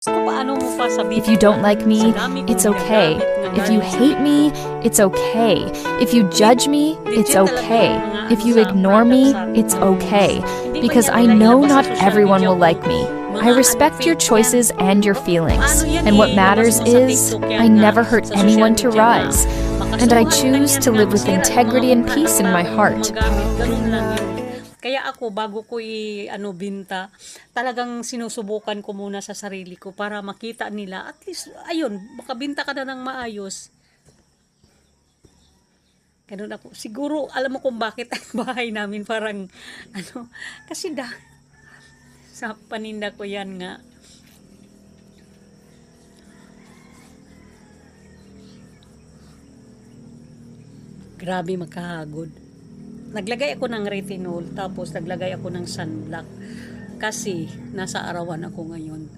If you don't like me, it's okay. If you hate me, it's okay. If you judge me, it's okay. If you ignore me, it's okay. Because I know not everyone will like me. I respect your choices and your feelings. And what matters is, I never hurt anyone to rise. And I choose to live with integrity and peace in my heart. Kaya ako, bago ko binta, talagang sinusubukan ko muna sa sarili ko para makita nila. At least, ayun, makabinta ka na ng maayos. Ganun ako. Siguro, alam mo kung bakit ang bahay namin parang, kasi sa paninda ko yan nga. Grabe makahagod. Naglagay ako ng retinol, tapos naglagay ako ng sunblock. Kasi, nasa arawan ako ngayon.